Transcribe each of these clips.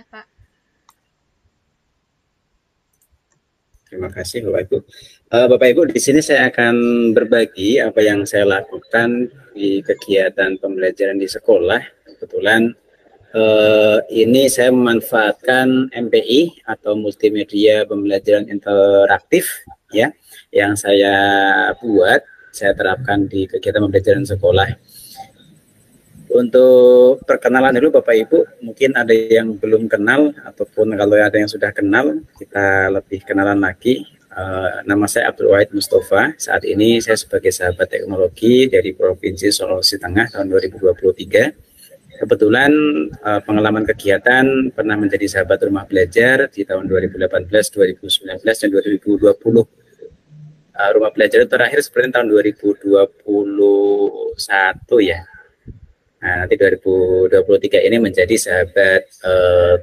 Pak. Terima kasih Bapak Ibu. Bapak Ibu, di sini saya akan berbagi apa yang saya lakukan di kegiatan pembelajaran di sekolah. Kebetulan ini saya memanfaatkan MPI atau multimedia pembelajaran interaktif ya, yang saya buat, saya terapkan di kegiatan pembelajaran sekolah. Untuk perkenalan dulu Bapak Ibu, mungkin ada yang belum kenal ataupun kalau ada yang sudah kenal, kita lebih kenalan lagi. Nama saya Abdul Wahid Mustafa. Saat ini saya sebagai sahabat teknologi dari Provinsi Sulawesi Tengah tahun 2023. Kebetulan pengalaman kegiatan pernah menjadi sahabat rumah belajar di tahun 2018, 2019, dan 2020. Rumah belajar itu terakhir sebenarnya tahun 2021 ya. Nah, nanti 2023 ini menjadi sahabat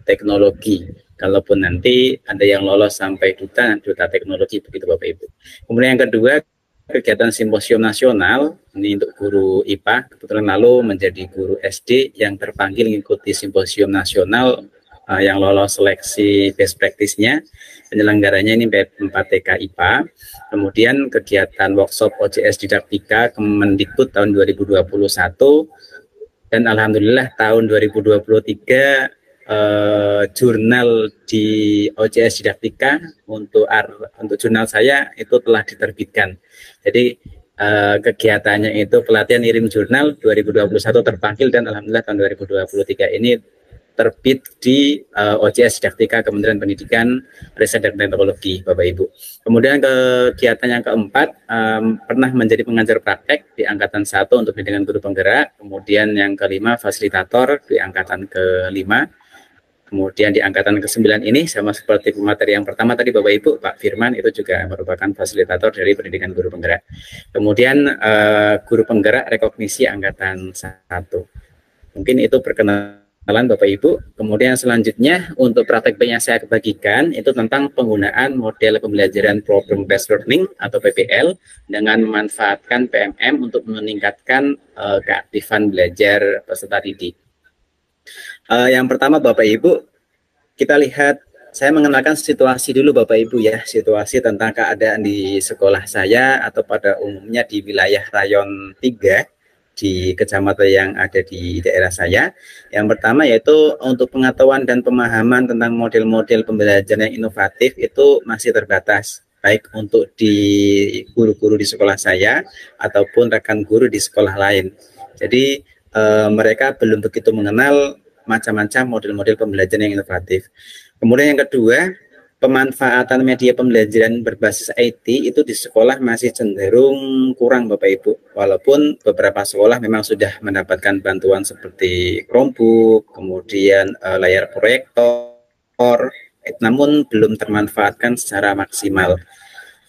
teknologi. Kalaupun nanti ada yang lolos sampai duta teknologi, begitu Bapak Ibu. Kemudian yang kedua, kegiatan simposium nasional, ini untuk guru IPA, kebetulan lalu menjadi guru SD yang terpanggil mengikuti simposium nasional yang lolos seleksi best practice-nya. Penyelenggaranya ini 4TK IPA. Kemudian kegiatan workshop OJS Didaktika Kemendikbud tahun 2021. Dan alhamdulillah tahun 2023 jurnal di OJS Didaktika untuk jurnal saya itu telah diterbitkan. Jadi kegiatannya itu pelatihan ngirim jurnal 2021 terpanggil, dan alhamdulillah tahun 2023 ini terbit di OJS Didaktika Kementerian Pendidikan, Riset dan Teknologi, Bapak Ibu. Kemudian kegiatan yang keempat, pernah menjadi pengajar praktek di Angkatan 1 untuk pendidikan guru penggerak. Kemudian yang kelima, fasilitator di Angkatan kelima. Kemudian di Angkatan ke-9 ini, sama seperti pemateri yang pertama tadi Bapak Ibu, Pak Firman itu juga merupakan fasilitator dari pendidikan guru penggerak. Kemudian guru penggerak rekognisi Angkatan 1. Mungkin itu perkenalan Bapak Ibu. Kemudian selanjutnya untuk praktek yang saya bagikan itu tentang penggunaan model pembelajaran problem based learning atau PBL dengan memanfaatkan PMM untuk meningkatkan keaktifan belajar peserta didik. Yang pertama Bapak Ibu, kita lihat, saya mengenalkan situasi dulu Bapak Ibu ya, situasi tentang keadaan di sekolah saya atau pada umumnya di wilayah Rayon 3 di kecamatan yang ada di daerah saya. Yang pertama yaitu untuk pengetahuan dan pemahaman tentang model-model pembelajaran yang inovatif itu masih terbatas, baik untuk di guru-guru di sekolah saya ataupun rekan guru di sekolah lain. Jadi mereka belum begitu mengenal macam-macam model-model pembelajaran yang inovatif. Kemudian yang kedua, pemanfaatan media pembelajaran berbasis IT itu di sekolah masih cenderung kurang Bapak Ibu. Walaupun beberapa sekolah memang sudah mendapatkan bantuan seperti Chromebook, kemudian layar proyektor, namun belum termanfaatkan secara maksimal.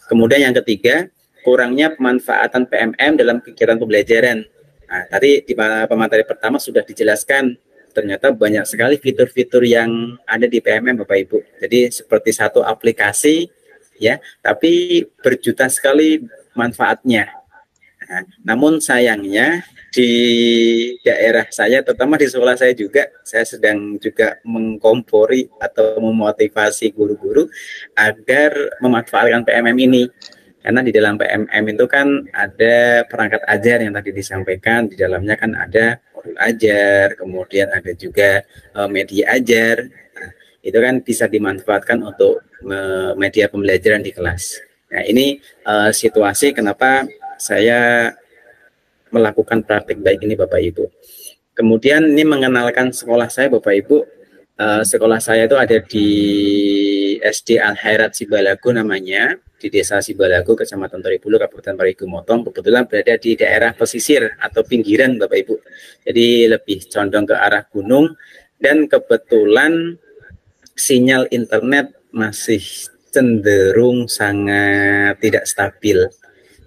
Kemudian yang ketiga, kurangnya pemanfaatan PMM dalam kegiatan pembelajaran. Nah, tadi di pemateri pertama sudah dijelaskan, ternyata banyak sekali fitur-fitur yang ada di PMM Bapak Ibu. Jadi seperti satu aplikasi ya, tapi berjuta sekali manfaatnya. Nah, namun sayangnya di daerah saya, terutama di sekolah saya juga, saya sedang juga mengkompori atau memotivasi guru-guru agar memanfaatkan PMM ini. Karena di dalam PMM itu kan ada perangkat ajar yang tadi disampaikan, di dalamnya kan ada modul ajar, kemudian ada juga media ajar. Nah, itu kan bisa dimanfaatkan untuk media pembelajaran di kelas. Nah, ini situasi kenapa saya melakukan praktik baik ini Bapak Ibu. Kemudian ini mengenalkan sekolah saya Bapak Ibu. Sekolah saya itu ada di SD Al Khairat Sibalago namanya, di Desa Sibalago, Kecamatan Toribulu, Kabupaten Parigi Motong. Kebetulan berada di daerah pesisir atau pinggiran Bapak Ibu. Jadi lebih condong ke arah gunung, dan kebetulan sinyal internet masih cenderung sangat tidak stabil.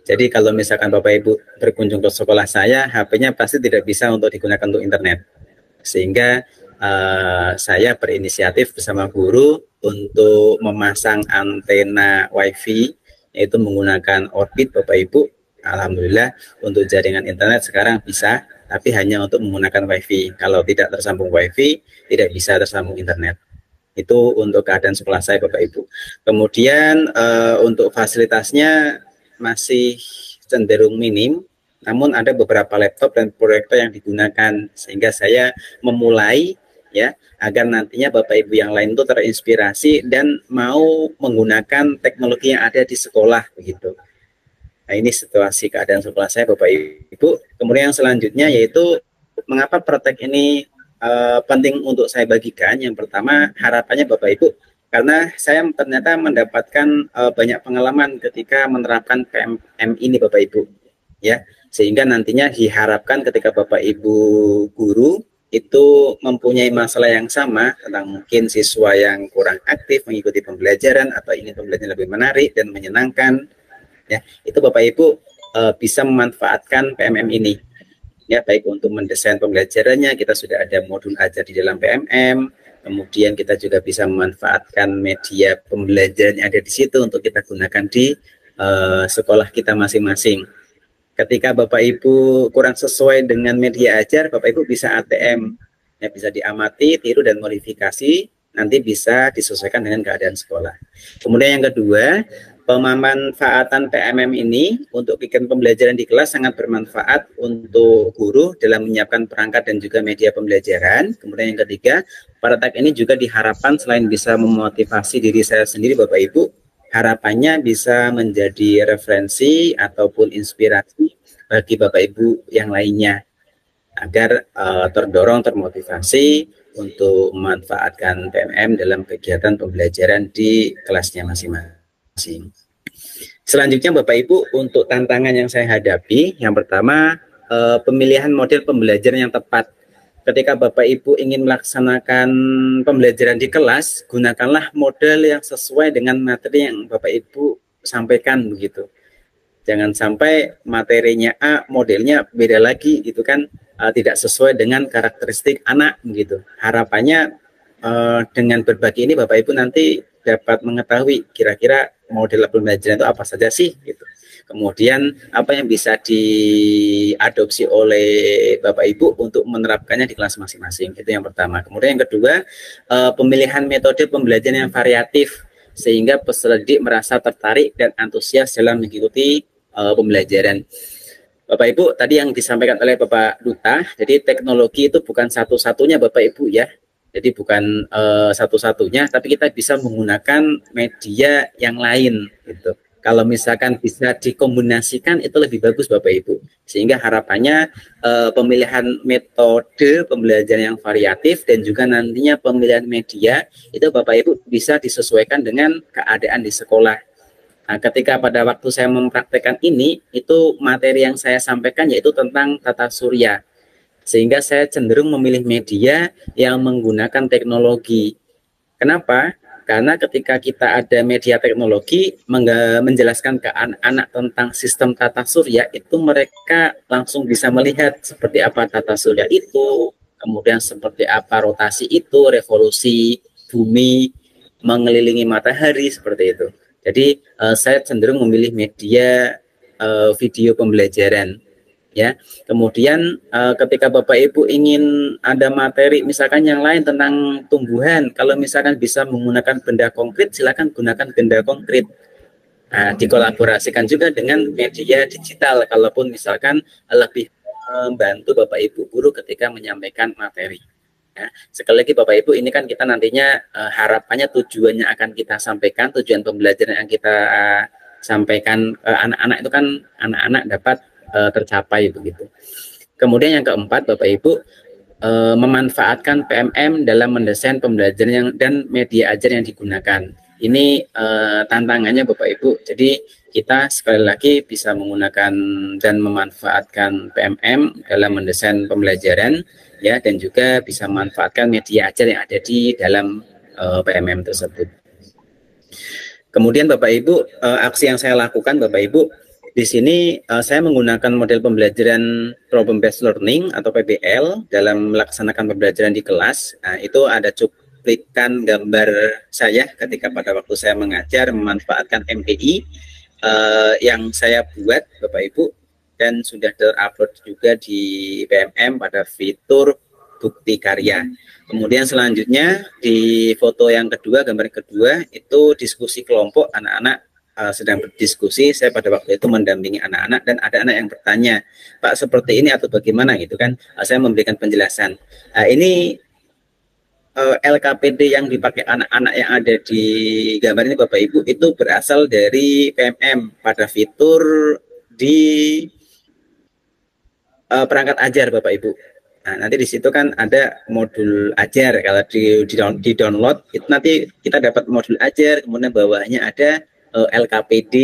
Jadi kalau misalkan Bapak Ibu berkunjung ke sekolah saya, HP-nya pasti tidak bisa untuk digunakan untuk internet. Sehingga saya berinisiatif bersama guru untuk memasang antena WiFi, yaitu menggunakan Orbit Bapak Ibu. Alhamdulillah untuk jaringan internet sekarang bisa, tapi hanya untuk menggunakan WiFi. Kalau tidak tersambung WiFi, tidak bisa tersambung internet. Itu untuk keadaan sekolah saya, Bapak Ibu. Kemudian untuk fasilitasnya masih cenderung minim, namun ada beberapa laptop dan proyektor yang digunakan, sehingga saya memulai ya agar nantinya Bapak Ibu yang lain itu terinspirasi dan mau menggunakan teknologi yang ada di sekolah begitu. Nah, ini situasi keadaan sekolah saya, Bapak Ibu. Kemudian yang selanjutnya yaitu mengapa praktek ini penting untuk saya bagikan. Yang pertama, harapannya Bapak Ibu, karena saya ternyata mendapatkan banyak pengalaman ketika menerapkan PMM ini, Bapak Ibu, ya, sehingga nantinya diharapkan ketika Bapak Ibu guru itu mempunyai masalah yang sama tentang mungkin siswa yang kurang aktif mengikuti pembelajaran atau ingin pembelajaran lebih menarik dan menyenangkan, ya, itu Bapak Ibu bisa memanfaatkan PMM ini, ya, baik untuk mendesain pembelajarannya. Kita sudah ada modul ajar di dalam PMM, kemudian kita juga bisa memanfaatkan media pembelajaran yang ada di situ untuk kita gunakan di sekolah kita masing-masing. Ketika Bapak Ibu kurang sesuai dengan media ajar, Bapak Ibu bisa ATM, ya, bisa diamati, tiru dan modifikasi, nanti bisa disesuaikan dengan keadaan sekolah. Kemudian yang kedua, pemanfaatan PMM ini untuk kegiatan pembelajaran di kelas sangat bermanfaat untuk guru dalam menyiapkan perangkat dan juga media pembelajaran. Kemudian yang ketiga, praktek ini juga diharapkan selain bisa memotivasi diri saya sendiri, Bapak Ibu, harapannya bisa menjadi referensi ataupun inspirasi bagi Bapak Ibu yang lainnya agar terdorong, termotivasi untuk memanfaatkan PMM dalam kegiatan pembelajaran di kelasnya masing-masing. Selanjutnya Bapak Ibu, untuk tantangan yang saya hadapi, yang pertama pemilihan model pembelajaran yang tepat. Ketika Bapak Ibu ingin melaksanakan pembelajaran di kelas, gunakanlah model yang sesuai dengan materi yang Bapak Ibu sampaikan begitu. Jangan sampai materinya A, modelnya beda lagi gitu kan, tidak sesuai dengan karakteristik anak begitu. Harapannya dengan berbagi ini Bapak Ibu nanti dapat mengetahui kira-kira model pembelajaran itu apa saja sih gitu. Kemudian apa yang bisa diadopsi oleh Bapak Ibu untuk menerapkannya di kelas masing-masing. Itu yang pertama. Kemudian yang kedua, pemilihan metode pembelajaran yang variatif sehingga peserta didik merasa tertarik dan antusias dalam mengikuti pembelajaran. Bapak Ibu, tadi yang disampaikan oleh Bapak Duta, jadi teknologi itu bukan satu-satunya Bapak Ibu ya. Jadi bukan satu-satunya, tapi kita bisa menggunakan media yang lain gitu. Kalau misalkan bisa dikombinasikan itu lebih bagus Bapak Ibu. Sehingga harapannya pemilihan metode pembelajaran yang variatif dan juga nantinya pemilihan media itu Bapak Ibu bisa disesuaikan dengan keadaan di sekolah. Nah, ketika pada waktu saya mempraktekkan ini, itu materi yang saya sampaikan yaitu tentang tata surya. Sehingga saya cenderung memilih media yang menggunakan teknologi. Kenapa? Karena ketika kita ada media teknologi menjelaskan ke anak-anak tentang sistem tata surya, itu mereka langsung bisa melihat seperti apa tata surya itu, kemudian seperti apa rotasi itu, revolusi bumi mengelilingi matahari, seperti itu. Jadi saya cenderung memilih media video pembelajaran. Ya, kemudian ketika Bapak Ibu ingin ada materi misalkan yang lain tentang tumbuhan, kalau misalkan bisa menggunakan benda konkret, silakan gunakan benda konkret. Nah, dikolaborasikan juga dengan media digital, kalaupun misalkan lebih membantu Bapak Ibu guru ketika menyampaikan materi. Ya, sekali lagi Bapak Ibu, ini kan kita nantinya harapannya tujuannya akan kita sampaikan, tujuan pembelajaran yang kita sampaikan anak-anak itu kan anak-anak dapat tercapai begitu. Kemudian yang keempat Bapak Ibu, memanfaatkan PMM dalam mendesain pembelajaran dan media ajar yang digunakan. Ini tantangannya Bapak Ibu. Jadi kita sekali lagi bisa menggunakan dan memanfaatkan PMM dalam mendesain pembelajaran ya, dan juga bisa memanfaatkan media ajar yang ada di dalam PMM tersebut. Kemudian Bapak Ibu, aksi yang saya lakukan Bapak Ibu, di sini saya menggunakan model pembelajaran problem based learning atau PBL dalam melaksanakan pembelajaran di kelas. Nah, itu ada cuplikan gambar saya ketika pada waktu saya mengajar memanfaatkan MPI yang saya buat Bapak Ibu, dan sudah terupload juga di PMM pada fitur bukti karya. Kemudian selanjutnya di foto yang kedua, gambar kedua itu diskusi kelompok, anak-anak sedang berdiskusi. Saya pada waktu itu mendampingi anak-anak dan ada anak yang bertanya, Pak seperti ini atau bagaimana gitu kan. Saya memberikan penjelasan. Ini LKPD yang dipakai anak-anak yang ada di gambar ini Bapak Ibu itu berasal dari PMM pada fitur di perangkat ajar Bapak Ibu. Nah, nanti di situ kan ada modul ajar. Kalau di download itu nanti kita dapat modul ajar, kemudian bawahnya ada LKPD,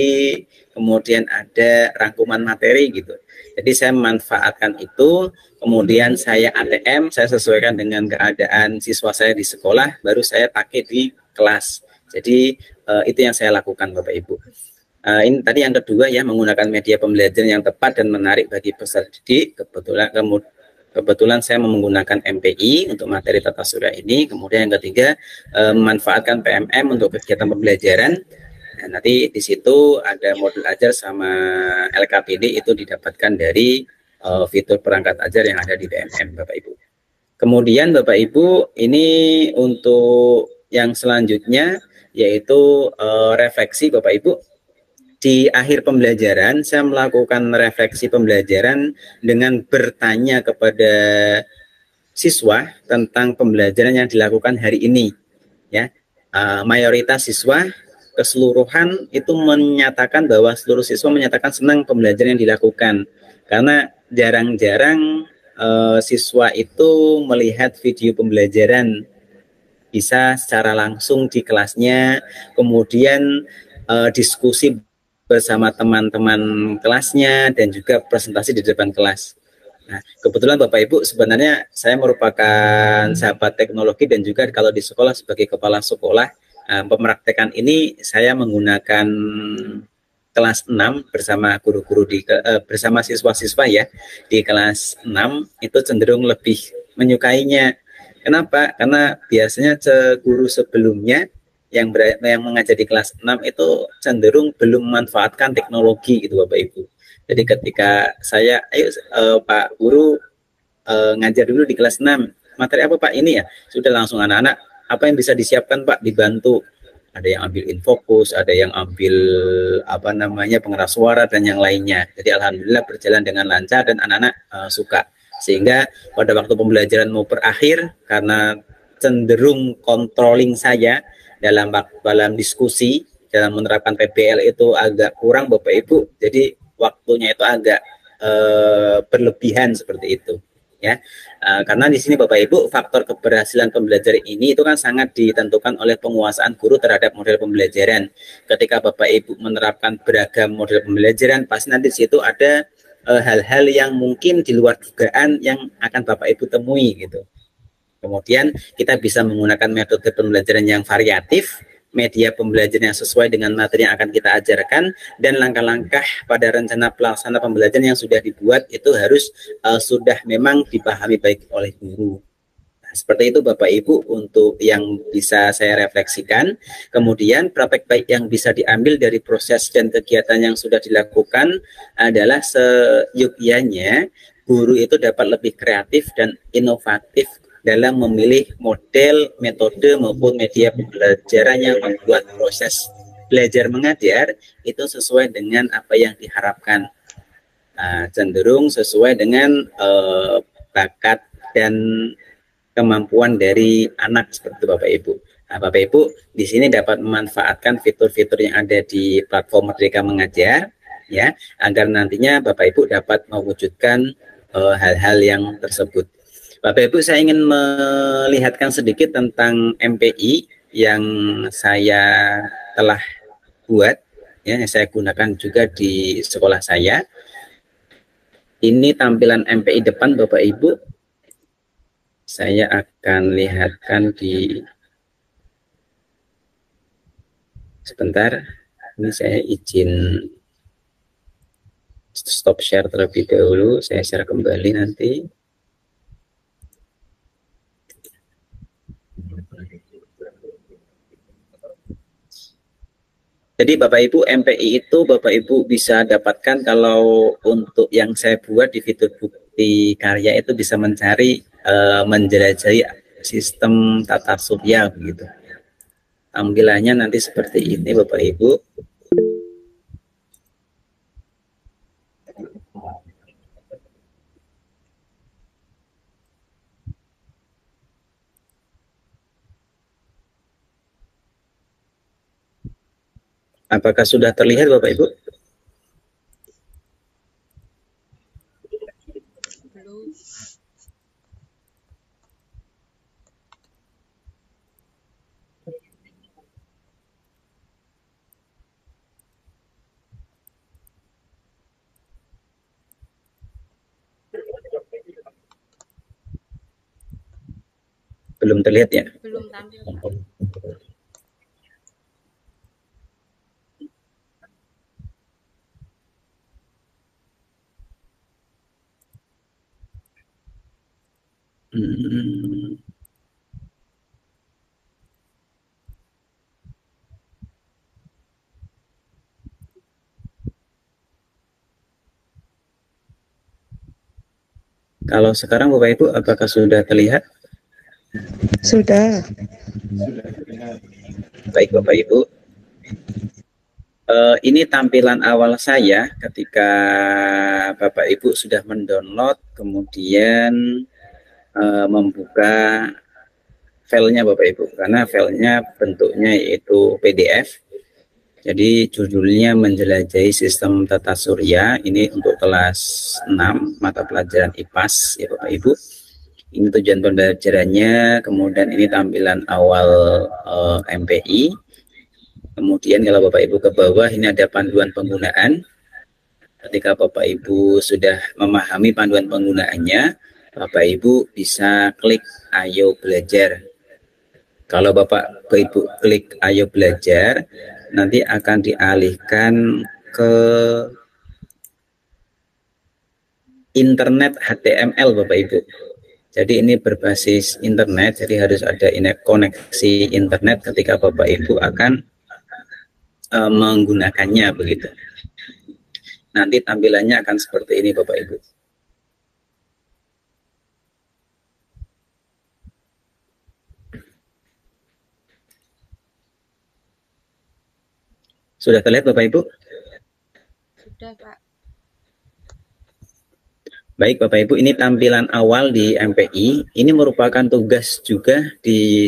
kemudian ada rangkuman materi gitu. Jadi saya memanfaatkan itu, kemudian saya ATM, saya sesuaikan dengan keadaan siswa saya di sekolah, baru saya pakai di kelas. Jadi itu yang saya lakukan Bapak Ibu. Ini tadi yang kedua ya, menggunakan media pembelajaran yang tepat dan menarik bagi peserta didik. Kebetulan saya menggunakan MPI untuk materi tata surya ini. Kemudian yang ketiga, memanfaatkan PMM untuk kegiatan pembelajaran. Nah, nanti di situ ada modul ajar sama LKPD itu didapatkan dari fitur perangkat ajar yang ada di PMM Bapak Ibu. Kemudian Bapak Ibu ini untuk yang selanjutnya yaitu refleksi Bapak Ibu. Di akhir pembelajaran saya melakukan refleksi pembelajaran dengan bertanya kepada siswa tentang pembelajaran yang dilakukan hari ini ya. Mayoritas siswa keseluruhan itu menyatakan bahwa seluruh siswa menyatakan senang pembelajaran yang dilakukan karena jarang-jarang siswa itu melihat video pembelajaran bisa secara langsung di kelasnya, kemudian diskusi bersama teman-teman kelasnya dan juga presentasi di depan kelas. Nah, kebetulan Bapak Ibu sebenarnya saya merupakan sahabat teknologi dan juga kalau di sekolah sebagai kepala sekolah pemraktekan ini saya menggunakan kelas 6 bersama guru-guru bersama siswa-siswa ya di kelas 6 itu cenderung lebih menyukainya. Kenapa? Karena biasanya guru sebelumnya yang mengajar di kelas 6 itu cenderung belum memanfaatkan teknologi gitu Bapak Ibu. Jadi ketika saya Pak Guru ngajar dulu di kelas 6, materi apa Pak ini ya? Sudah langsung anak-anak apa yang bisa disiapkan Pak, dibantu. Ada yang ambil infocus, ada yang ambil pengeras suara dan yang lainnya. Jadi alhamdulillah berjalan dengan lancar dan anak-anak suka. Sehingga pada waktu pembelajaran mau berakhir karena cenderung controlling saya dalam diskusi dalam menerapkan PBL itu agak kurang Bapak Ibu. Jadi waktunya itu agak berlebihan seperti itu. Ya, karena di sini Bapak Ibu faktor keberhasilan pembelajaran ini itu kan sangat ditentukan oleh penguasaan guru terhadap model pembelajaran. Ketika Bapak Ibu menerapkan beragam model pembelajaran, pasti nanti di situ ada hal-hal yang mungkin di luar dugaan yang akan Bapak Ibu temui gitu. Kemudian kita bisa menggunakan metode pembelajaran yang variatif, media pembelajaran yang sesuai dengan materi yang akan kita ajarkan, dan langkah-langkah pada rencana pelaksana pembelajaran yang sudah dibuat itu harus sudah memang dipahami baik oleh guru. Nah, seperti itu Bapak Ibu untuk yang bisa saya refleksikan. Kemudian praktek baik yang bisa diambil dari proses dan kegiatan yang sudah dilakukan adalah seyogyanya guru itu dapat lebih kreatif dan inovatif dalam memilih model, metode maupun media pembelajaran yang membuat proses belajar mengajar itu sesuai dengan apa yang diharapkan, cenderung sesuai dengan bakat dan kemampuan dari anak seperti Bapak Ibu. Nah, Bapak Ibu di sini dapat memanfaatkan fitur-fitur yang ada di platform Merdeka Mengajar ya, agar nantinya Bapak Ibu dapat mewujudkan hal-hal yang tersebut. Bapak Ibu, saya ingin melihatkan sedikit tentang MPI yang saya telah buat, ya, yang saya gunakan juga di sekolah saya. Ini tampilan MPI depan Bapak Ibu. Saya akan lihatkan di sebentar. Ini saya izin stop share terlebih dahulu. Saya share kembali nanti. Jadi Bapak Ibu, MPI itu Bapak Ibu bisa dapatkan kalau untuk yang saya buat di fitur bukti karya itu bisa mencari menjelajahi sistem tata surya begitu. Tampilannya nanti seperti ini Bapak Ibu. Apakah sudah terlihat Bapak Ibu? Belum. Belum terlihat ya? Belum tampil, Pak. Kalau sekarang Bapak Ibu, apakah sudah terlihat? Sudah. Baik Bapak Ibu. Ini tampilan awal saya ketika Bapak Ibu sudah mendownload, kemudian membuka filenya Bapak Ibu, karena filenya bentuknya yaitu PDF. Jadi judulnya menjelajahi sistem tata surya. Ini untuk kelas 6 mata pelajaran IPAS ya Bapak Ibu. Ini tujuan pembelajarannya. Kemudian ini tampilan awal MPI. Kemudian kalau Bapak Ibu ke bawah ini ada panduan penggunaan. Ketika Bapak Ibu sudah memahami panduan penggunaannya, Bapak Ibu bisa klik Ayo Belajar. Kalau Bapak Ibu klik Ayo Belajar, nanti akan dialihkan ke internet HTML Bapak Ibu. Jadi ini berbasis internet, jadi harus ada koneksi internet ketika Bapak Ibu akan menggunakannya begitu. Nanti tampilannya akan seperti ini Bapak Ibu. Sudah terlihat Bapak Ibu? Sudah, Pak. Baik Bapak Ibu, ini tampilan awal di MPI. Ini merupakan tugas juga di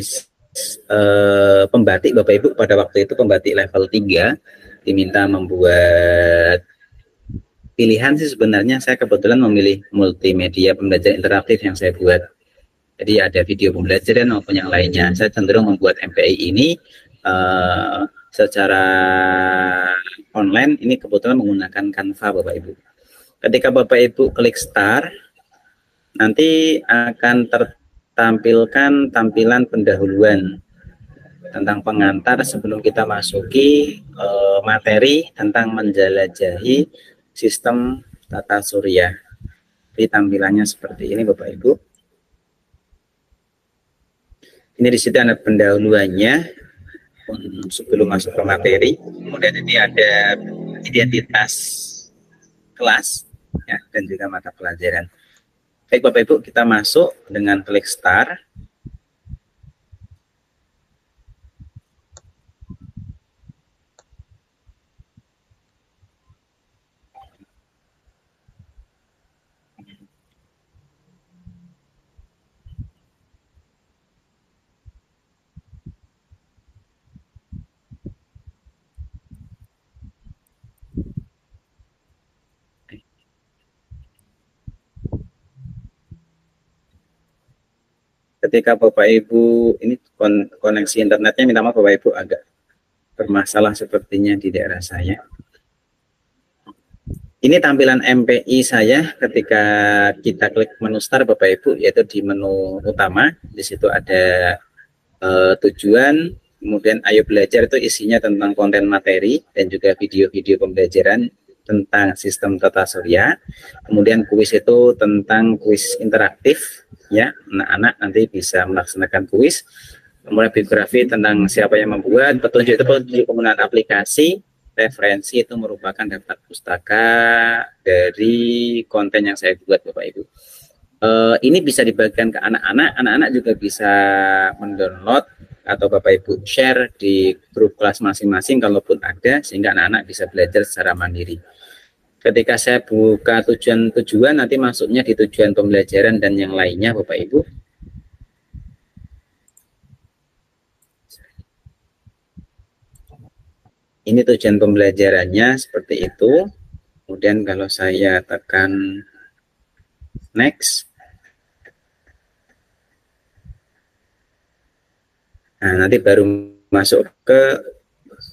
pembatik Bapak Ibu. Pada waktu itu pembatik level 3 diminta membuat pilihan sih sebenarnya. Saya kebetulan memilih multimedia pembelajaran interaktif yang saya buat. Jadi ada video pembelajaran maupun yang lainnya. Saya cenderung membuat MPI ini secara online. Ini kebetulan menggunakan Canva Bapak Ibu. Ketika Bapak Ibu klik start, nanti akan tertampilkan tampilan pendahuluan tentang pengantar sebelum kita masuki materi tentang menjelajahi sistem tata surya. Jadi tampilannya seperti ini Bapak Ibu. Ini di situ ada pendahuluannya sebelum masuk ke materi. Kemudian ini ada identitas kelas ya, dan juga mata pelajaran. Baik Bapak Ibu, kita masuk dengan klik start. Ketika Bapak Ibu ini koneksi internetnya, minta maaf Bapak Ibu agak bermasalah sepertinya di daerah saya. Ini tampilan MPI saya ketika kita klik menu start Bapak Ibu, yaitu di menu utama. Di situ ada tujuan, kemudian Ayo Belajar itu isinya tentang konten materi dan juga video-video pembelajaran tentang sistem tata surya. Kemudian kuis itu tentang kuis interaktif ya, anak-anak nanti bisa melaksanakan kuis. Kemudian biografi tentang siapa yang membuat, petunjuk itu petunjuk penggunaan aplikasi, referensi itu merupakan daftar pustaka dari konten yang saya buat Bapak Ibu. Ini bisa dibagikan ke anak-anak. Anak-anak juga bisa mendownload atau Bapak Ibu share di grup kelas masing-masing kalaupun ada, sehingga anak-anak bisa belajar secara mandiri. Ketika saya buka tujuan-tujuan, nanti masuknya di tujuan pembelajaran dan yang lainnya Bapak Ibu. Ini tujuan pembelajarannya seperti itu. Kemudian kalau saya tekan next, nah nanti baru masuk ke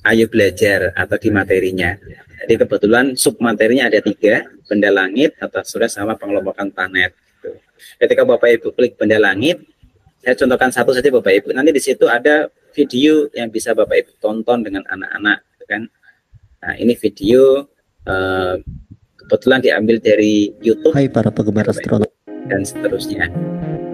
ayo belajar atau di materinya. Jadi kebetulan sub materinya ada 3, benda langit, tata surya, sama pengelompokan planet. Ketika Bapak Ibu klik benda langit, saya contohkan satu saja Bapak Ibu. Nanti di situ ada video yang bisa Bapak Ibu tonton dengan anak-anak, kan? Nah ini video kebetulan diambil dari YouTube. Hai para penggemar astrologi dan seterusnya,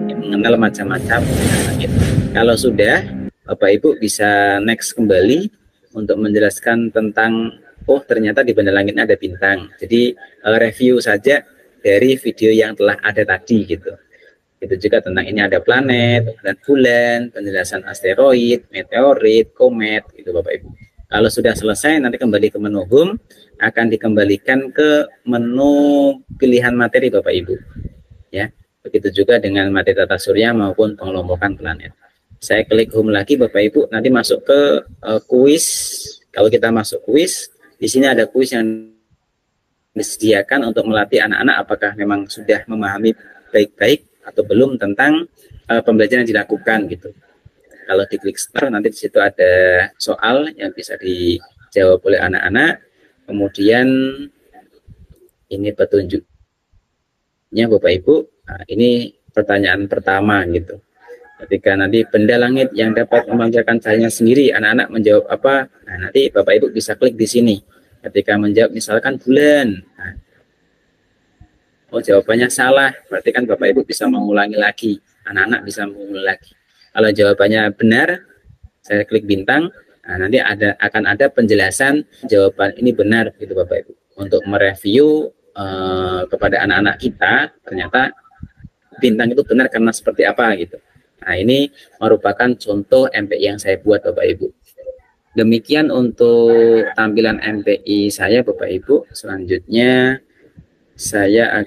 yang mengenal macam-macam benda langit. Kalau sudah, Bapak Ibu bisa next kembali untuk menjelaskan tentang ternyata di benda langitnya ada bintang. Jadi review saja dari video yang telah ada tadi gitu. Itu juga tentang ini ada planet dan bulan, penjelasan asteroid, meteorit, komet gitu Bapak Ibu. Kalau sudah selesai nanti kembali ke menu home, akan dikembalikan ke menu pilihan materi Bapak Ibu. Ya, begitu juga dengan materi tata surya maupun pengelompokan planet. Saya klik home lagi Bapak Ibu, nanti masuk ke kuis. Kalau kita masuk kuis, di sini ada kuis yang disediakan untuk melatih anak-anak apakah memang sudah memahami baik-baik atau belum tentang pembelajaran yang dilakukan gitu. Kalau diklik start, nanti di situ ada soal yang bisa dijawab oleh anak-anak. Kemudian ini petunjuknya Bapak Ibu. Nah, ini pertanyaan pertama gitu. Ketika nanti benda langit yang dapat memancarkan cahayanya sendiri, anak-anak menjawab apa? Nah, nanti Bapak Ibu bisa klik di sini. Ketika menjawab misalkan bulan, nah, jawabannya salah, berarti kan Bapak Ibu bisa mengulangi lagi. Anak-anak bisa mengulangi lagi. Kalau jawabannya benar, saya klik bintang. Nah, nanti akan ada penjelasan jawaban ini benar gitu Bapak Ibu. Untuk mereview kepada anak-anak kita, ternyata bintang itu benar karena seperti apa gitu. Nah, ini merupakan contoh MPI yang saya buat Bapak Ibu. Demikian untuk tampilan MPI saya Bapak Ibu. Selanjutnya saya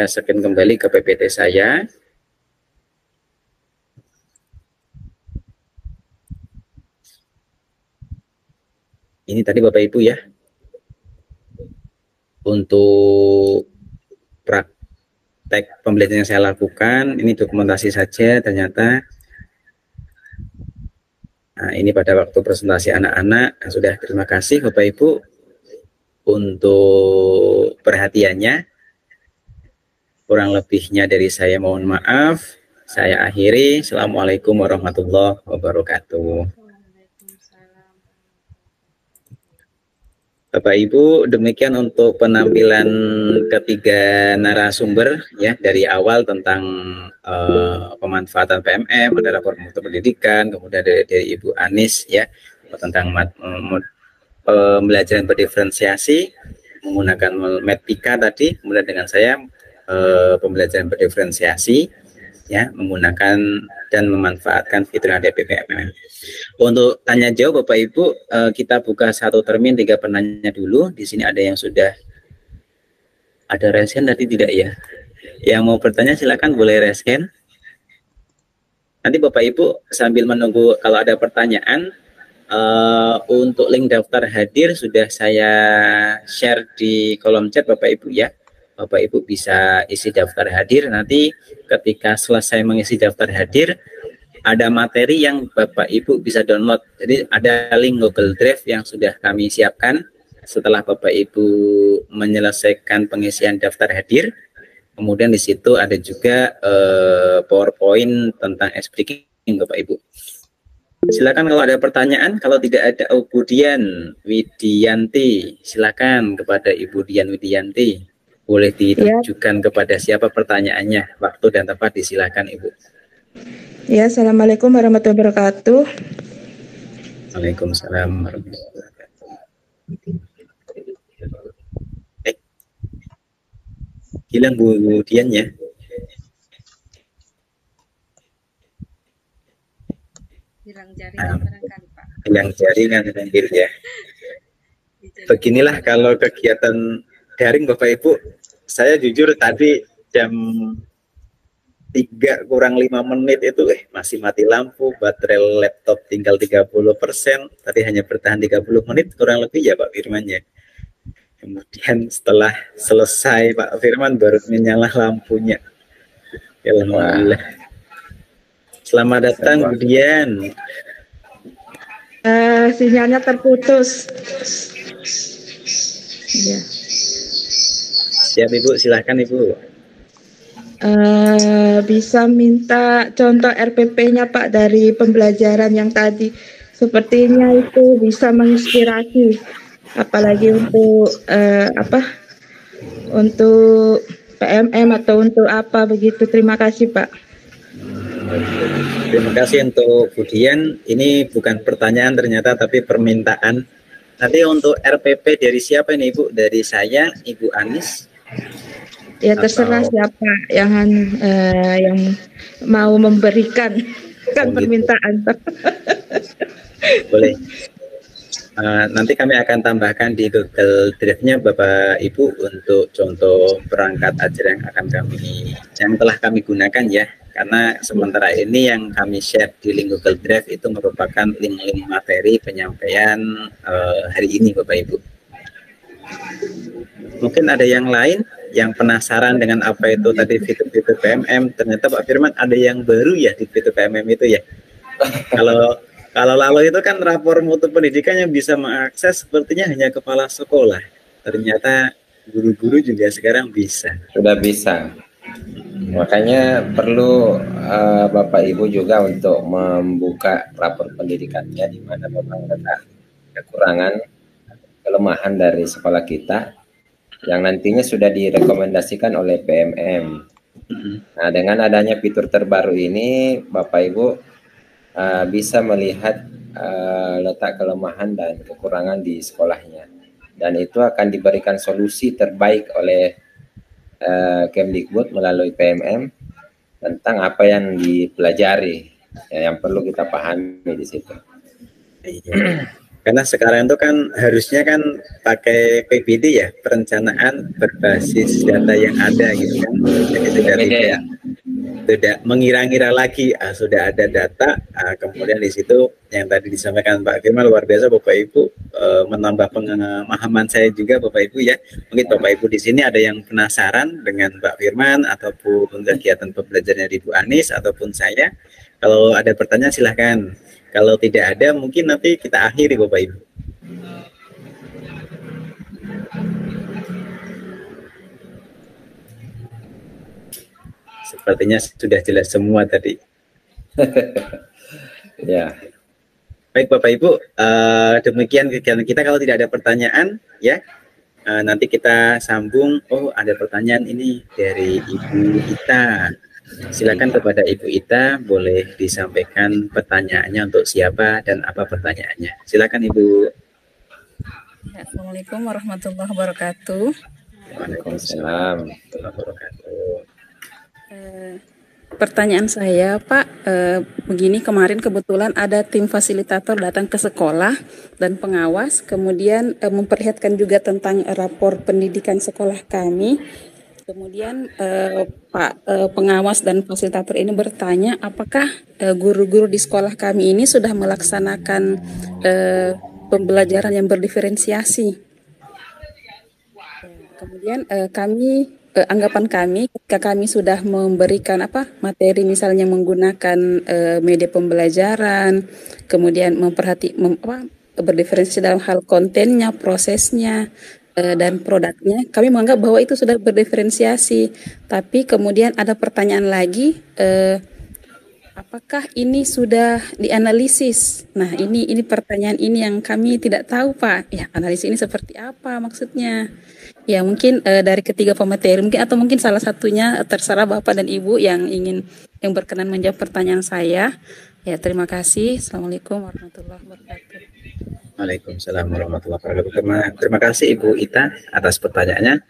scan kembali ke PPT saya. Ini tadi Bapak Ibu ya. Untuk praktek pembelajaran yang saya lakukan, ini dokumentasi saja ternyata. Nah, ini pada waktu presentasi anak-anak. Sudah, terima kasih Bapak Ibu untuk perhatiannya. Kurang lebihnya dari saya mohon maaf. Saya akhiri. Assalamualaikum warahmatullahi wabarakatuh. Bapak Ibu, demikian untuk penampilan ketiga narasumber ya, dari awal tentang pemanfaatan PMM, ada rapor mutu pendidikan, kemudian dari Ibu Anis ya tentang pembelajaran berdiferensiasi menggunakan Mathpika tadi, kemudian dengan saya pembelajaran berdiferensiasi ya menggunakan dan memanfaatkan fitur HDP PMM. Untuk tanya jawab Bapak Ibu, kita buka satu termin 3 penanya dulu. Di sini ada yang sudah ada raise hand tadi tidak ya? Yang mau bertanya silakan boleh raise hand. Nanti Bapak Ibu sambil menunggu kalau ada pertanyaan, untuk link daftar hadir sudah saya share di kolom chat Bapak Ibu ya. Bapak Ibu bisa isi daftar hadir, nanti ketika selesai mengisi daftar hadir ada materi yang Bapak Ibu bisa download. Jadi ada link Google Drive yang sudah kami siapkan setelah Bapak Ibu menyelesaikan pengisian daftar hadir. Kemudian di situ ada juga PowerPoint tentang speaking Bapak Ibu. Silakan kalau ada pertanyaan. Kalau tidak ada Ibu Dian Widianti, silakan kepada Ibu Dian Widianti. Boleh ditujukan kepada siapa pertanyaannya. Waktu dan tempat disilakan Ibu. Ya, Assalamualaikum warahmatullahi wabarakatuh. Waalaikumsalam warahmatullahi wabarakatuh. Bilang Bu Dian ya. hilang jaringan barangkali Pak. Yang jaringan mungkin ya. Dijadikan Beginilah kalau kegiatan daring Bapak Ibu, saya jujur tadi jam 3 kurang 5 menit itu masih mati lampu, baterai laptop tinggal 30%, tadi hanya bertahan 30 menit kurang lebih ya Pak Firman ya. Kemudian setelah selesai Pak Firman baru menyala lampunya. Alhamdulillah. Selamat datang kemudian. Sinyalnya terputus. Ya. Siap Ibu, silahkan Ibu. Bisa minta contoh RPP-nya Pak dari pembelajaran yang tadi. Sepertinya itu bisa menginspirasi, apalagi untuk untuk PMM atau untuk apa begitu. Terima kasih Pak. Terima kasih untuk Budian. Ini bukan pertanyaan ternyata tapi permintaan. Nanti untuk RPP dari siapa ini Ibu? Dari saya, Ibu Anis. Ya terserah siapa yang mau memberikan permintaan. Boleh. Nanti kami akan tambahkan di Google Drive-nya Bapak Ibu untuk contoh perangkat ajar yang telah kami gunakan ya. Karena sementara ini yang kami share di link Google Drive itu merupakan link-link materi penyampaian hari ini Bapak Ibu. Mungkin ada yang lain yang penasaran dengan apa itu tadi fitur-fitur PMM. Ternyata Pak Firman ada yang baru ya di fitur PMM itu ya. Kalau lalu itu kan rapor mutu pendidikan yang bisa mengakses sepertinya hanya kepala sekolah. Ternyata guru-guru juga sekarang bisa. Sudah bisa. Makanya perlu Bapak Ibu juga untuk membuka rapor pendidikannya di mana memang ada kekurangan, kelemahan dari sekolah kita yang nantinya sudah direkomendasikan oleh PMM. Nah, dengan adanya fitur terbaru ini, Bapak Ibu bisa melihat letak kelemahan dan kekurangan di sekolahnya. Dan itu akan diberikan solusi terbaik oleh Kemdikbud melalui PMM tentang apa yang dipelajari, ya, yang perlu kita pahami di situ. Karena sekarang itu kan harusnya kan pakai PPD ya, perencanaan berbasis data yang ada gitu kan. Jadi tidak mengira-ngira lagi, sudah ada data, kemudian di situ yang tadi disampaikan Pak Firman luar biasa Bapak Ibu, menambah pemahaman saya juga Bapak Ibu ya. Mungkin Bapak Ibu di sini ada yang penasaran dengan Pak Firman ataupun kegiatan pembelajarannya di Bu Anis ataupun saya. Kalau ada pertanyaan silahkan. Kalau tidak ada mungkin nanti kita akhiri Bapak Ibu. Sepertinya sudah jelas semua tadi. Ya. Baik Bapak Ibu, demikian kegiatan kita. Kalau tidak ada pertanyaan ya, nanti kita sambung. Oh ada pertanyaan ini dari Ibu Ita. Silakan kepada Ibu Ita, boleh disampaikan pertanyaannya untuk siapa dan apa pertanyaannya. Silakan Ibu. Assalamualaikum warahmatullahi wabarakatuh. Waalaikumsalam. Pertanyaan saya Pak, begini, kemarin kebetulan ada tim fasilitator datang ke sekolah dan pengawas, kemudian memperlihatkan juga tentang rapor pendidikan sekolah kami. Kemudian Pak pengawas dan fasilitator ini bertanya apakah guru-guru di sekolah kami ini sudah melaksanakan pembelajaran yang berdiferensiasi. Kemudian anggapan kami ketika kami sudah memberikan materi misalnya menggunakan media pembelajaran, kemudian berdiferensiasi dalam hal kontennya, prosesnya, dan produknya, kami menganggap bahwa itu sudah berdiferensiasi. Tapi kemudian ada pertanyaan lagi, apakah ini sudah dianalisis? Nah, ini pertanyaan ini yang kami tidak tahu, Pak. Ya, analisis ini seperti apa maksudnya? Ya, mungkin dari ketiga pemateri mungkin atau mungkin salah satunya, terserah Bapak dan Ibu yang berkenan menjawab pertanyaan saya. Ya, terima kasih. Assalamualaikum warahmatullahi wabarakatuh. Waalaikumsalam warahmatullahi wabarakatuh. Terima kasih Ibu Ita atas pertanyaannya.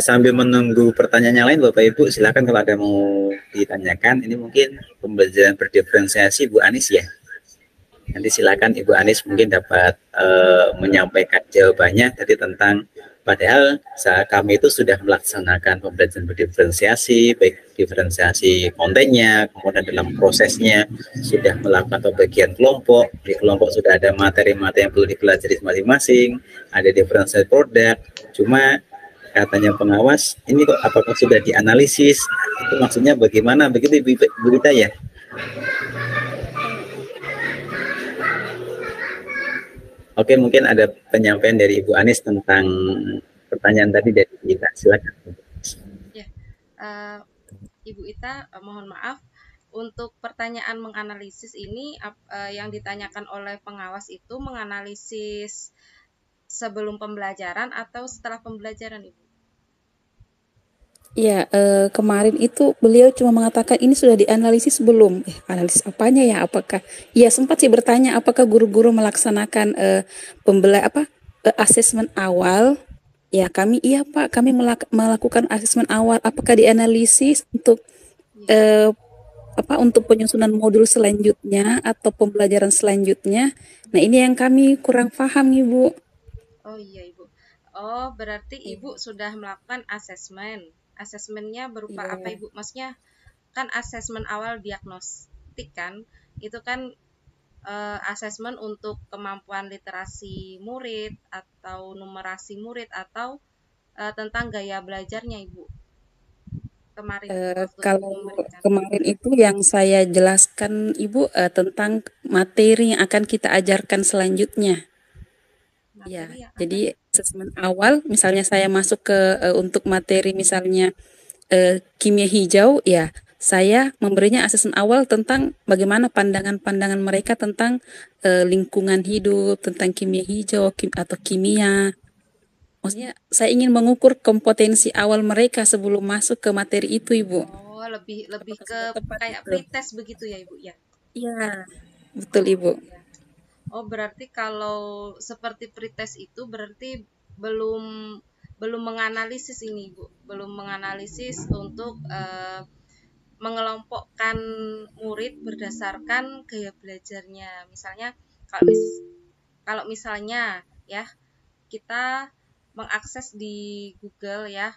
Sambil menunggu pertanyaan yang lain Bapak Ibu, silakan kalau ada mau ditanyakan. Ini mungkin pembelajaran berdiferensiasi Bu Anis ya. Nanti silakan Ibu Anis mungkin dapat menyampaikan jawabannya tadi tentang padahal kami itu sudah melaksanakan pembelajaran berdiferensiasi, baik diferensiasi kontennya, kemudian dalam prosesnya sudah melakukan pembagian kelompok, di kelompok sudah ada materi-materi yang perlu dipelajari masing-masing, ada diferensiasi produk, cuma katanya pengawas, ini kok apakah sudah dianalisis, itu maksudnya bagaimana, begitu Ibu Rita ya? Oke, mungkin ada penyampaian dari Ibu Anis tentang pertanyaan tadi dari kita. Silakan. Ya, Ibu Ita, mohon maaf untuk pertanyaan menganalisis ini yang ditanyakan oleh pengawas itu menganalisis sebelum pembelajaran atau setelah pembelajaran, Ibu? Ya, kemarin itu beliau cuma mengatakan ini sudah dianalisis belum? Analisis apanya ya? Apakah? Ya sempat sih bertanya apakah guru-guru melaksanakan asesmen awal? Ya kami iya Pak, kami melakukan asesmen awal. Apakah dianalisis untuk untuk penyusunan modul selanjutnya atau pembelajaran selanjutnya? Nah ini yang kami kurang paham Ibu. Oh iya Ibu. Oh berarti Ibu sudah melakukan asesmen. Asesmennya berupa apa Ibu? Maksudnya kan asesmen awal diagnostik kan? Itu kan asesmen untuk kemampuan literasi murid atau numerasi murid atau tentang gaya belajarnya Ibu. Kemarin kalau kemarin itu yang saya jelaskan Ibu tentang materi yang akan kita ajarkan selanjutnya. Ya, jadi asesmen awal, misalnya saya masuk ke untuk materi misalnya kimia hijau, ya saya memberinya asesmen awal tentang bagaimana pandangan-pandangan mereka tentang lingkungan hidup, tentang kimia hijau atau kimia. Maksudnya saya ingin mengukur kompetensi awal mereka sebelum masuk ke materi itu, Ibu. Oh, lebih ke kayak pretest begitu ya, Ibu ya? Iya, betul Ibu. Oh, berarti kalau seperti pretest itu berarti belum menganalisis ini, Bu. Belum menganalisis untuk mengelompokkan murid berdasarkan gaya belajarnya. Misalnya kalau misalnya ya kita mengakses di Google ya,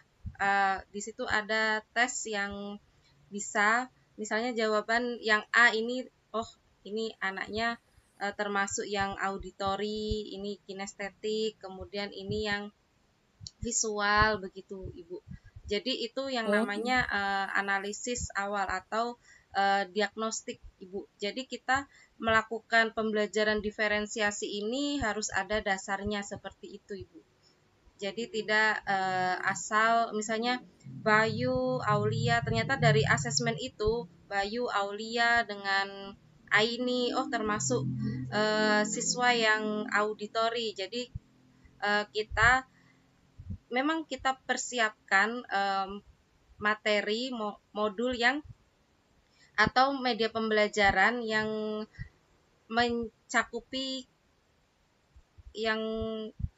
di situ ada tes yang bisa misalnya jawaban yang A ini, oh ini anaknya termasuk yang auditori, ini kinestetik, kemudian ini yang visual begitu Ibu. Jadi itu yang namanya analisis awal atau diagnostik Ibu. Jadi kita melakukan pembelajaran diferensiasi ini harus ada dasarnya seperti itu Ibu. Jadi tidak asal misalnya Bayu, Aulia, ternyata dari asesmen itu Bayu, Aulia dengan Aini, oh termasuk siswa yang auditori. Jadi kita memang kita persiapkan materi modul yang atau media pembelajaran yang mencakupi yang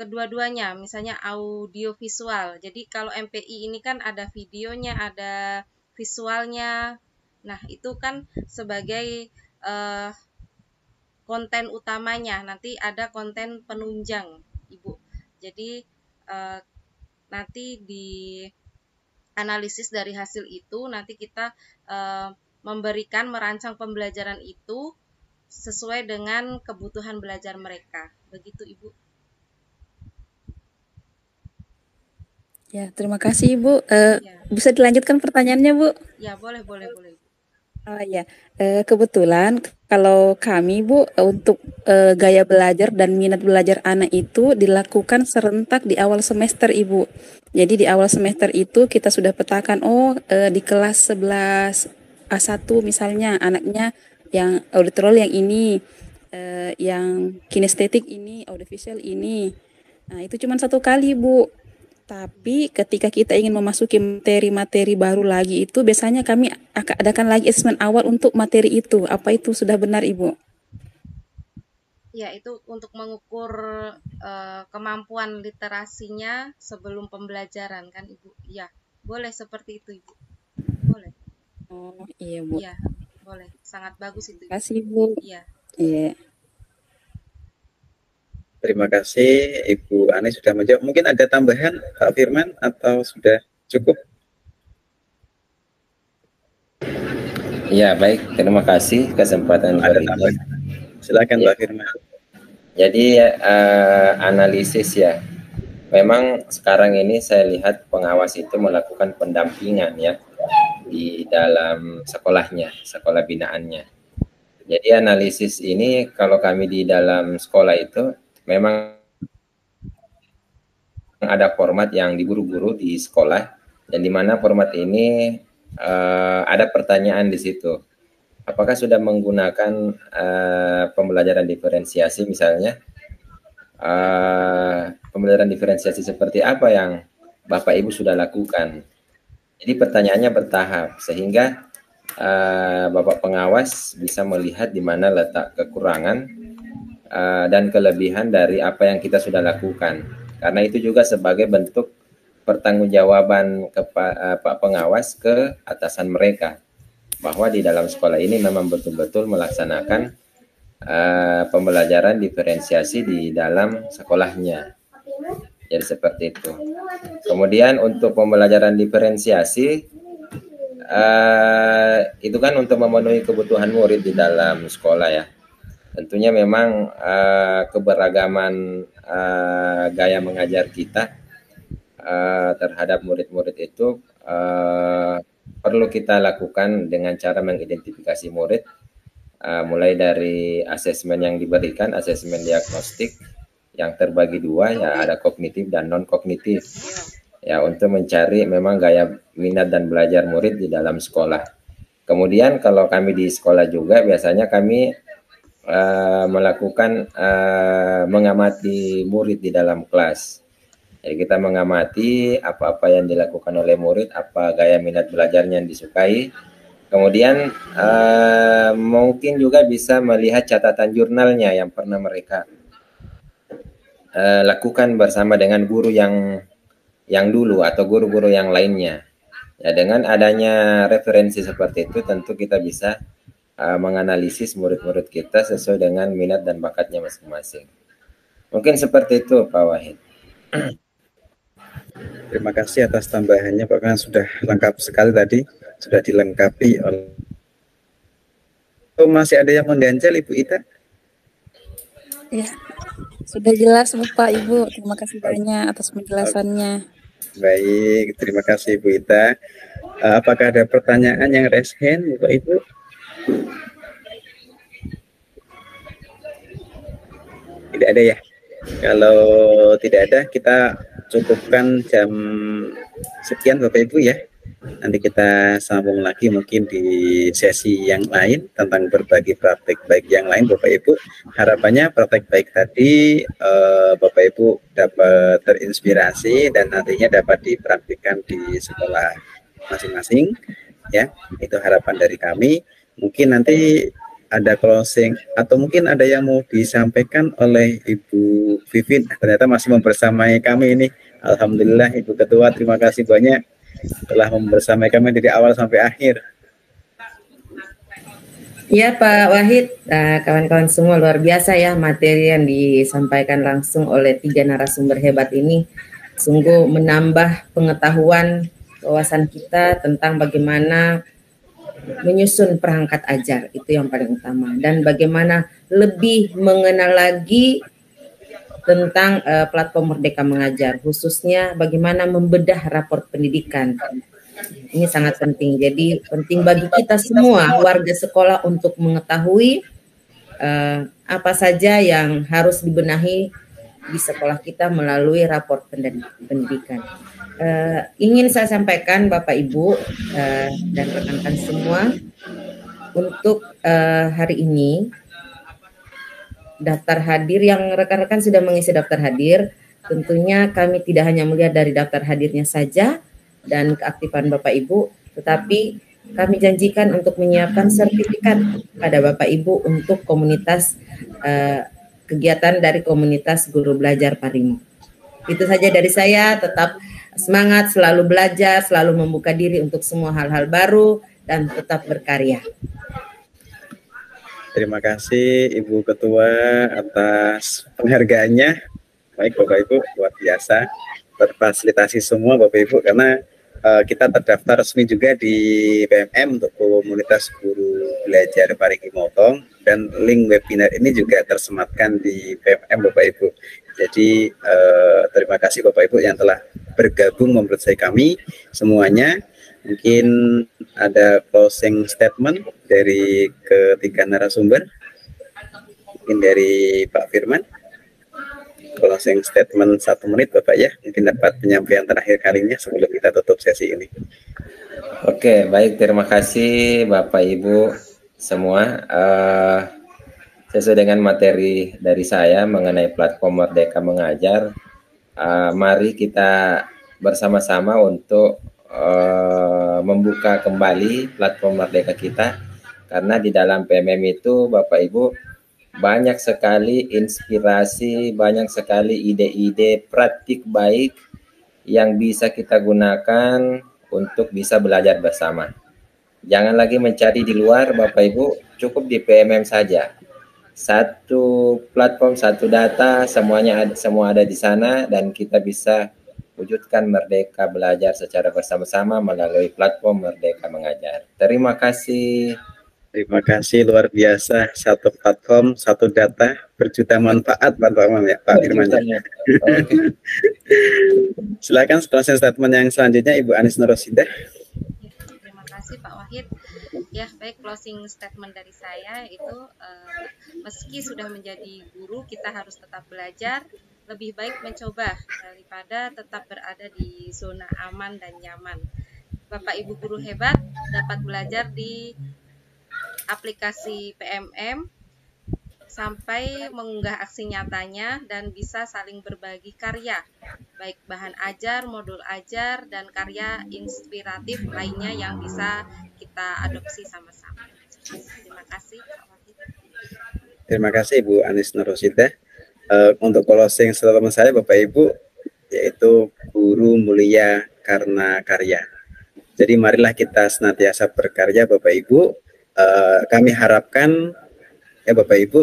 kedua-duanya, misalnya audio visual. Jadi kalau MPI ini kan ada videonya, ada visualnya. Nah, itu kan sebagai konten utamanya. Nanti ada konten penunjang, Ibu. Jadi nanti di analisis dari hasil itu nanti kita merancang pembelajaran itu sesuai dengan kebutuhan belajar mereka. Begitu Ibu. Ya, terima kasih Ibu. Bisa dilanjutkan pertanyaannya Bu? Ya, boleh. Oh ya, kebetulan kalau kami Bu untuk gaya belajar dan minat belajar anak itu dilakukan serentak di awal semester Ibu. Jadi di awal semester itu kita sudah petakan di kelas 11 A1 misalnya anaknya yang auditorial yang ini, yang kinestetik ini, audiovisual ini. Nah itu cuma 1 kali Bu. Tapi ketika kita ingin memasuki materi-materi baru lagi itu biasanya kami akan adakan lagi asesmen awal untuk materi itu. Apa itu sudah benar Ibu? Ya, itu untuk mengukur kemampuan literasinya sebelum pembelajaran kan Ibu. Ya, boleh seperti itu Ibu. Boleh. Oh iya Bu. Iya, boleh. Sangat bagus itu. Terima kasih Bu. Iya. Iya. Terima kasih Ibu Ani sudah menjawab. Mungkin ada tambahan Pak Firman atau sudah cukup? Ya, baik. Terima kasih kesempatan Ada berikan. tambahan. Silakan Ya. Pak Firman. Jadi analisis ya. Memang sekarang ini saya lihat pengawas itu melakukan pendampingan ya di dalam sekolahnya, sekolah binaannya. Jadi analisis ini kalau kami di dalam sekolah itu memang ada format yang di guru-guru di sekolah, dan di mana format ini ada pertanyaan di situ. Apakah sudah menggunakan pembelajaran diferensiasi misalnya? Pembelajaran diferensiasi seperti apa yang Bapak Ibu sudah lakukan? Jadi pertanyaannya bertahap sehingga Bapak pengawas bisa melihat di mana letak kekurangan dan kelebihan dari apa yang kita sudah lakukan. Karena itu juga sebagai bentuk pertanggungjawaban Pak pengawas ke atasan mereka, bahwa di dalam sekolah ini memang betul-betul melaksanakan pembelajaran diferensiasi di dalam sekolahnya. Jadi seperti itu. Kemudian untuk pembelajaran diferensiasi itu kan untuk memenuhi kebutuhan murid di dalam sekolah ya. Tentunya memang keberagaman gaya mengajar kita terhadap murid-murid itu perlu kita lakukan dengan cara mengidentifikasi murid, mulai dari asesmen yang diberikan, asesmen diagnostik yang terbagi dua ya, ada kognitif dan non kognitif ya, untuk mencari memang gaya minat dan belajar murid di dalam sekolah. Kemudian kalau kami di sekolah juga biasanya kami melakukan mengamati murid di dalam kelas. Jadi kita mengamati apa-apa yang dilakukan oleh murid, apa gaya minat belajarnya yang disukai. Kemudian mungkin juga bisa melihat catatan jurnalnya yang pernah mereka lakukan bersama dengan guru yang dulu atau guru-guru yang lainnya. Ya, dengan adanya referensi seperti itu tentu kita bisa menganalisis murid-murid kita sesuai dengan minat dan bakatnya masing-masing. Mungkin seperti itu Pak Wahid. Terima kasih atas tambahannya Pak, karena sudah lengkap sekali tadi, sudah dilengkapi oleh. Oh, masih ada yang mengganjal Ibu Ita? Ya, sudah jelas Bapak Ibu. Terima kasih banyak atas penjelasannya. Baik, terima kasih Ibu Ita. Apakah ada pertanyaan yang raise hand Bapak Ibu? Tidak ada ya. Kalau tidak ada, kita cukupkan jam sekian Bapak Ibu ya. Nanti kita sambung lagi mungkin di sesi yang lain tentang berbagi praktek baik yang lain Bapak Ibu. Harapannya praktek baik tadi Bapak Ibu dapat terinspirasi dan nantinya dapat dipraktikkan di sekolah masing-masing ya. Itu harapan dari kami. Mungkin nanti ada closing atau mungkin ada yang mau disampaikan oleh Ibu Vivin. Ternyata masih membersamai kami ini. Alhamdulillah Ibu Ketua, terima kasih banyak telah membersamai kami dari awal sampai akhir. Ya Pak Wahid, kawan-kawan semua, luar biasa ya materi yang disampaikan langsung oleh 3 narasumber hebat ini. Sungguh menambah pengetahuan, wawasan kita tentang bagaimana menyusun perangkat ajar, itu yang paling utama. Dan bagaimana lebih mengenal lagi tentang platform Merdeka Mengajar, khususnya bagaimana membedah rapor pendidikan. Ini sangat penting. Jadi penting bagi kita semua warga sekolah untuk mengetahui apa saja yang harus dibenahi di sekolah kita melalui rapor pendidikan. Ingin saya sampaikan Bapak Ibu dan rekan-rekan semua, untuk hari ini daftar hadir yang rekan-rekan sudah mengisi daftar hadir, tentunya kami tidak hanya melihat dari daftar hadirnya saja dan keaktifan Bapak Ibu, tetapi kami janjikan untuk menyiapkan sertifikat pada Bapak Ibu untuk komunitas kegiatan dari komunitas guru belajar Parimo. Itu saja dari saya, tetap semangat, selalu belajar, selalu membuka diri untuk semua hal-hal baru dan tetap berkarya. Terima kasih Ibu Ketua atas penghargaannya. Baik Bapak Ibu, luar biasa. Terfasilitasi semua Bapak Ibu karena kita terdaftar resmi juga di PMM untuk komunitas guru belajar Parigi Motong, dan link webinar ini juga tersematkan di PMM Bapak Ibu. Jadi terima kasih Bapak Ibu yang telah bergabung mempercayai kami semuanya. Mungkin ada closing statement dari ketiga narasumber. Mungkin dari Pak Firman. Closing statement 1 menit Bapak ya. Mungkin dapat penyampaian terakhir kalinya sebelum kita tutup sesi ini. Oke, baik. Terima kasih Bapak Ibu semua. Sesuai dengan materi dari saya mengenai platform Merdeka Mengajar, mari kita bersama-sama untuk membuka kembali platform Merdeka kita, karena di dalam PMM itu Bapak Ibu banyak sekali inspirasi, banyak sekali ide-ide praktik baik yang bisa kita gunakan untuk bisa belajar bersama. Jangan lagi mencari di luar Bapak Ibu, cukup di PMM saja. Satu platform, satu data, semua ada di sana, dan kita bisa wujudkan merdeka belajar secara bersama-sama melalui platform Merdeka Mengajar. Terima kasih. Terima kasih, luar biasa. Satu platform, satu data, berjuta manfaat Pak Firman. Okay. Silakan closing statement yang selanjutnya Ibu Anis Nurrosidah. Terima kasih Pak Wahid. Ya, baik, closing statement dari saya itu meski sudah menjadi guru, kita harus tetap belajar. Lebih baik mencoba daripada tetap berada di zona aman dan nyaman. Bapak Ibu guru hebat dapat belajar di aplikasi PMM sampai mengunggah aksi nyatanya dan bisa saling berbagi karya, baik bahan ajar, modul ajar, dan karya inspiratif lainnya yang bisa kita adopsi sama-sama. Terima kasih Pak Wahid. Terima kasih Ibu Anis Nurrosidah. Untuk closing statement saya Bapak Ibu, yaitu guru mulia karena karya. Jadi marilah kita senantiasa berkarya Bapak Ibu. Kami harapkan ya Bapak Ibu,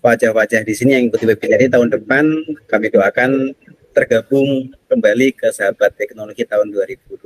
wajah-wajah di sini yang ikuti webinar ini tahun depan kami doakan tergabung kembali ke Sahabat Teknologi tahun 2024,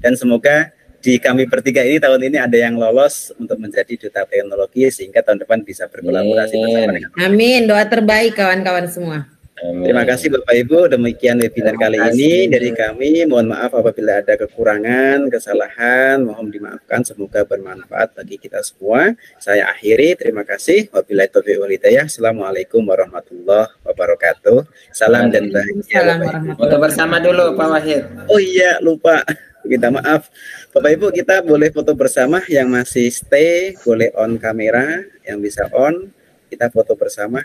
dan semoga di kami bertiga ini tahun ini ada yang lolos untuk menjadi duta teknologi sehingga tahun depan bisa berkolaborasi bersama dengan. Amin, doa terbaik kawan-kawan semua. Amin. Terima kasih Bapak Ibu, demikian webinar kali ini dari kami. Mohon maaf apabila ada kekurangan, kesalahan, mohon dimaafkan, semoga bermanfaat bagi kita semua. Saya akhiri, terima kasih. Wabillahi taufiq wal hidayah. Assalamualaikum warahmatullahi wabarakatuh. Salam dan bahagia. Foto bersama dulu Pak Wahid. Oh iya, lupa. Minta maaf. Bapak Ibu, kita boleh foto bersama, yang masih stay boleh on kamera, yang bisa on kita foto bersama.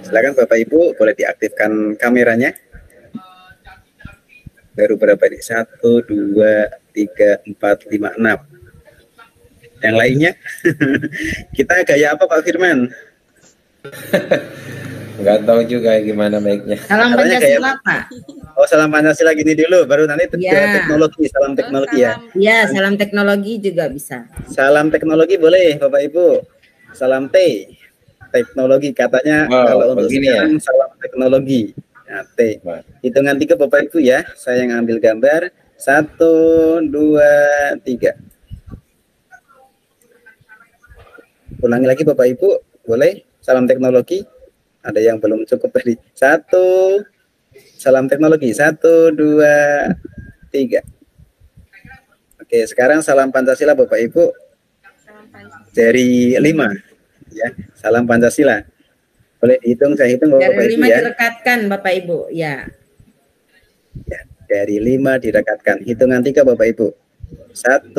Silakan Bapak Ibu, boleh diaktifkan kameranya. Baru berapa ini? 1, 2, 3, 4, 5, 6. Yang lainnya kita gaya apa Pak Firman? Nggak tahu juga gimana baiknya. Salam Pancasila Pak. Oh, salam Pancasila gini dulu, baru nanti teknologi, salam teknologi ya. Iya, salam teknologi juga bisa. Salam teknologi boleh Bapak Ibu. Salam T. Teknologi katanya kalau untuk sekarang ya. Salam teknologi. Nah, T. Hitungan 3 Bapak Ibu ya. Saya yang ambil gambar. 1, 2, 3. Ulangi lagi Bapak Ibu, boleh? Salam teknologi. Ada yang belum cukup tadi. 1. Salam teknologi. 1, 2, 3. Oke, sekarang salam Pancasila Bapak Ibu. Dari 5. Ya, salam Pancasila. Boleh dihitung, saya hitung Bapak Ibu ya. Dari 5 direkatkan Bapak Ibu, ya. Ya, dari 5 direkatkan. Hitungan 3 Bapak Ibu. 1,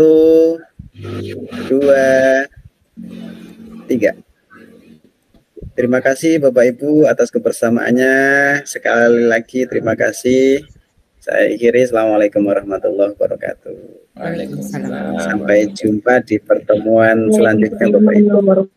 2, 3. Terima kasih Bapak Ibu atas kebersamaannya. Sekali lagi terima kasih. Saya akhiri. Assalamualaikum warahmatullahi wabarakatuh. Waalaikumsalam. Sampai jumpa di pertemuan selanjutnya Bapak Ibu.